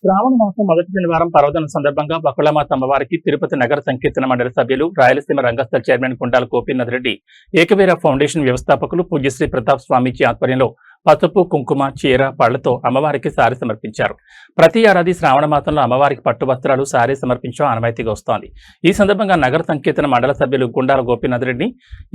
శ్రావణ మాసం మొదటి శనివారం పర్వదినం సందర్భంగా బకుళమాత అమ్మవారికి తిరుపతి నగర సంకీర్తన మండలి సభ్యులు, రాయలసీమ రంగస్థల చైర్మన్ గుండాల గోపీనాథ్ రెడ్డి, ఏకవీర ఫౌండేషన్ వ్యవస్థాపకులు పూజ్యశ్రీ ప్రతాప్ స్వామీజీ ఆధ్వర్యంలో పసుపు, కుంకుమ, చీర, పళ్లతో అమ్మవారికి సారీ సమర్పించారు. ప్రతి ఏడాది శ్రావణ మాసంలో అమ్మవారికి పట్టు వస్త్రాలు, సారీ సమర్పించడం ఆనవాయితీగా వస్తోంది. ఈ సందర్భంగా నగర సంకీర్తన మండల సభ్యులు గుండాల గోపీనాథ్ రెడ్డి,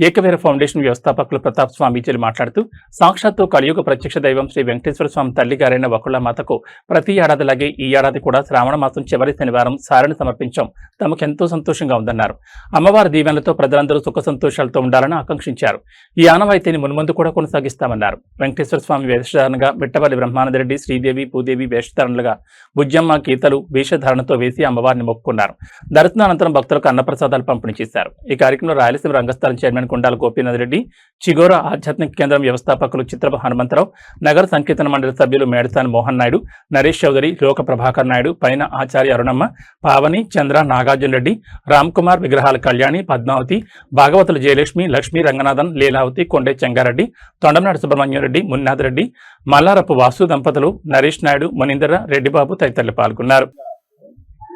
ఏకవీర ఫౌండేషన్ వ్యవస్థాపకులు ప్రతాప్ స్వామీజీలు మాట్లాడుతూ, సాక్షాత్తు కలియుగ ప్రత్యక్ష దైవం శ్రీ వెంకటేశ్వర స్వామి తల్లి గారైన బకుళమాతకు ప్రతి ఏడాదిలాగే ఈ ఏడాది కూడా శ్రావణ మాసం చివరి శనివారం సారిని సమర్పించడం తమకెంతో సంతోషంగా ఉందన్నారు. అమ్మవారి దీవెనలతో ప్రజలందరూ సుఖ సంతోషాలతో ఉండాలని ఆకాంక్షించారు. ఈ ఆనవాయితీని మున్ముందు కూడా కొనసాగిస్తామన్నారు. వెంకటేశ్వర స్వామి వేషధారణగా మిట్టపల్లి బ్రహ్మానందరెడ్డి, శ్రీదేవి, భూదేవి వేషధారణలుగా బుజ్జమ్మ, గీతలు వేషధారణతో వేసి అమ్మవారిని మొక్కుకున్నారు. దర్శనానంతరం భక్తులకు అన్నప్రసాదాలు పంపిణీ చేశారు. ఈ కార్యక్రమంలో రాయలసీమ రంగస్థలం చైర్మన్ గుండాల గోపీనాథ్ రెడ్డి, చిగోరా ఆధ్యాత్మిక కేంద్రం వ్యవస్థాపకులు చిత్రప హనుమంతరావు, నగర సంకీర్తన మండలి సభ్యులు మేడసాని మోహన్ నాయుడు, నరేష్ చౌదరి, లోక ప్రభాకర్ నాయుడు, పైన ఆచార్య అరుణమ్మ, పావని, చంద్ర, నాగార్జున రెడ్డి, రామ్ కుమార్, విగ్రహాల కళ్యాణి, పద్మావతి, భాగవతుల జయలక్ష్మి, లక్ష్మీ రంగనాథన్, లీలావతి, కొండే చెంగారెడ్డి, తొండమనాడు సుబ్రహ్మణ్యం రెడ్డి, మున్నాథ్ రెడ్డి, మల్లారపు వాసు దంపతులు, నరేష్ నాయుడు, మునీందర, రెడ్డిబాబు తదితరులు పాల్గొన్నారు.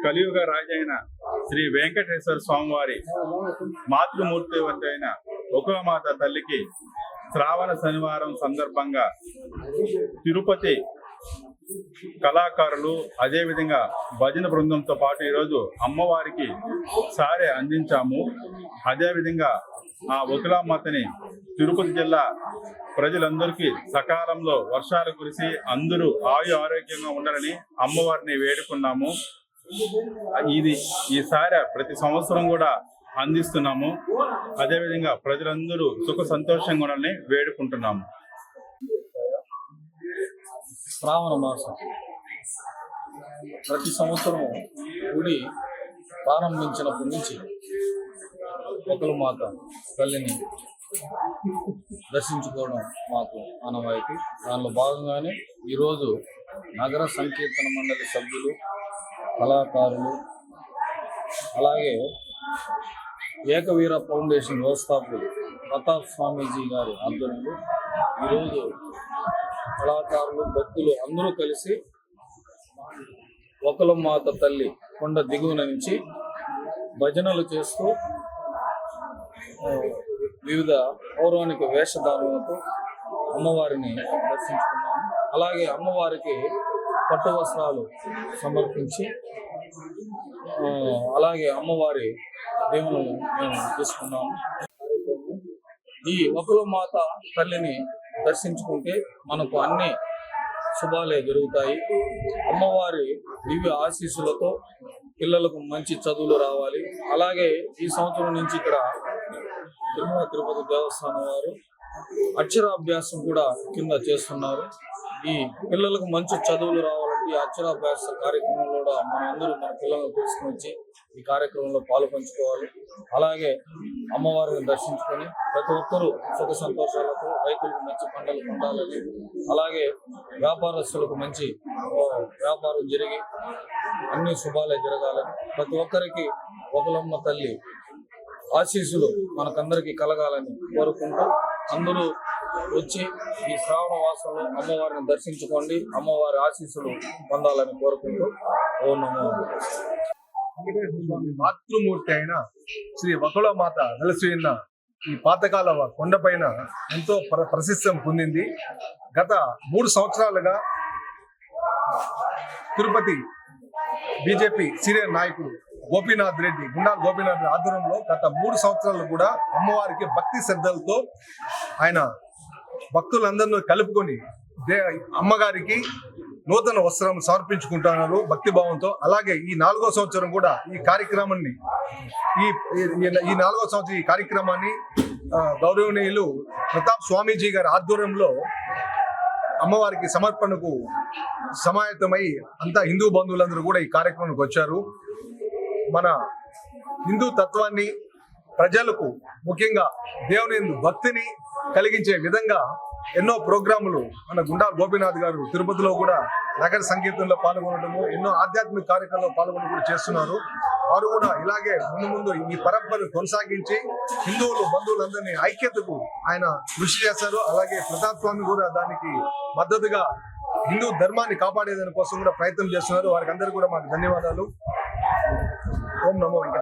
కలియుగ రాజైన శ్రీ వెంకటేశ్వర స్వామివారి మాతృమూర్తి అయిన బకుళమాత తల్లికి శ్రావణ శనివారం సందర్భంగా తిరుపతి కళాకారులు, అదేవిధంగా భజన బృందంతో పాటు ఈరోజు అమ్మవారికి సారె అందించాము. అదేవిధంగా ఆ బకుళమాతని తిరుపతి జిల్లా ప్రజలందరికీ సకాలంలో వర్షాలు కురిసి అందరూ ఆరోగ్యంగా ఉండాలని అమ్మవారిని వేడుకున్నాము. ఈ సారె ప్రతి సంవత్సరం కూడా అందిస్తున్నాము. అదేవిధంగా ప్రజలందరూ సుఖ సంతోషంగా ఉండాలని వేడుకుంటున్నాము. శ్రావణ మాసం ప్రతి సంవత్సరం గుడి ప్రారంభించినప్పటి నుంచి బకుళమాత తల్లిని దర్శించుకోవడం మాకు ఆనవాయితీ. దానిలో భాగంగానే ఈరోజు నగర సంకీర్తన మండలి సభ్యులు, కళాకారులు, అలాగే ఏకవీర ఫౌండేషన్ వ్యవస్థాపకులు ప్రతాప్ స్వామీజీ గారి ఆధ్వర్యంలో ఈరోజు కళాకారులు, భక్తులు అందరూ కలిసి బకుళమాత తల్లి కొండ దిగువన నుంచి భజనలు చేస్తూ వివిధ పౌరాణిక వేషధారణలతో అమ్మవారిని దర్శించుకున్నాము. అలాగే అమ్మవారికి పట్టు వస్త్రాలు సమర్పించి అలాగే అమ్మవారి దేవులను మేము తీసుకున్నాము. ఈ బకుళమాత తల్లిని దర్శించుకుంటే మనకు అన్ని శుభాలే జరుగుతాయి. అమ్మవారి దివ్య ఆశీస్సులతో పిల్లలకు మంచి చదువులు రావాలి. అలాగే ఈ సంవత్సరం నుంచి ఇక్కడ తిరుపతి దేవస్థానం వారు అక్షరాభ్యాసం కూడా కింద చేస్తున్నారు. ఈ పిల్లలకు మంచి చదువులు రావాలంటే ఈ అక్షరాభ్యాస కార్యక్రమంలో కూడా మనందరూ మన పిల్లలను తీసుకుని వచ్చి ఈ కార్యక్రమంలో పాల్పంచుకోవాలి. అలాగే అమ్మవారిని దర్శించుకొని ప్రతి ఒక్కరూ సుఖ సంతోషాలతో, రైతులకు మంచి పంటలు పండాలని, అలాగే వ్యాపారస్తులకు మంచి వ్యాపారం జరిగి అన్ని శుభాలే జరగాలని, ప్రతి ఒక్కరికి బకుళమ్మ తల్లి ఆశీస్సులు మనకందరికీ కలగాలని కోరుకుంటూ అందరూ వచ్చి ఈ శ్రావణ మాసంలో అమ్మవారిని దర్శించుకోండి, అమ్మవారి ఆశీస్సులు పొందాలని కోరుకుంటూ ఓం నమో మాతృమూర్తి అయిన శ్రీ బకుళమాత నెలసిన ఈ పాతకాల కొండపైన ఎంతో ప్రసిద్ధం పొందింది. గత 3 సంవత్సరాలుగా తిరుపతి బీజేపీ సీనియర్ నాయకుడు గోపీనాథ్ రెడ్డి, గుండాల గోపీనాథ్ ఆధ్వర్యంలో గత 3 సంవత్సరాలు కూడా అమ్మవారికి భక్తి శ్రద్ధలతో ఆయన భక్తులందరినీ కలుపుకొని అమ్మగారికి నూతన వస్త్రం సమర్పించుకుంటున్నారు భక్తి భావంతో. అలాగే ఈ 4వ సంవత్సరం కూడా ఈ కార్యక్రమాన్ని ఈ 4వ సంవత్సరం ఈ కార్యక్రమాన్ని గౌరవనీయులు ప్రతాప్ స్వామీజీ గారి ఆధ్వర్యంలో అమ్మవారికి సమర్పణకు సమాయత్తమై అంతా హిందూ బంధువులందరూ కూడా ఈ కార్యక్రమానికి వచ్చారు. మన హిందూ తత్వాన్ని ప్రజలకు, ముఖ్యంగా దేవుని భక్తిని కలిగించే విధంగా ఎన్నో ప్రోగ్రాములు మన గుండాల గోపీనాథ్ గారు తిరుపతిలో కూడా నగర సంకీర్తనలో పాల్గొనడము, ఎన్నో ఆధ్యాత్మిక కార్యక్రమాల్లో పాల్గొనడం కూడా చేస్తున్నారు. వారు కూడా ఇలాగే ముందు ఈ పరంపరను కొనసాగించి హిందువులు బంధువులందరినీ ఐక్యతకు ఆయన కృషి చేశారు. అలాగే ప్రతాప్ స్వామి కూడా దానికి మద్దతుగా హిందూ ధర్మాన్ని కాపాడేదాని కోసం కూడా ప్రయత్నం చేస్తున్నారు. వారికి అందరికీ కూడా మాకు ధన్యవాదాలు. ఓం నమో వెంకటేశాయ.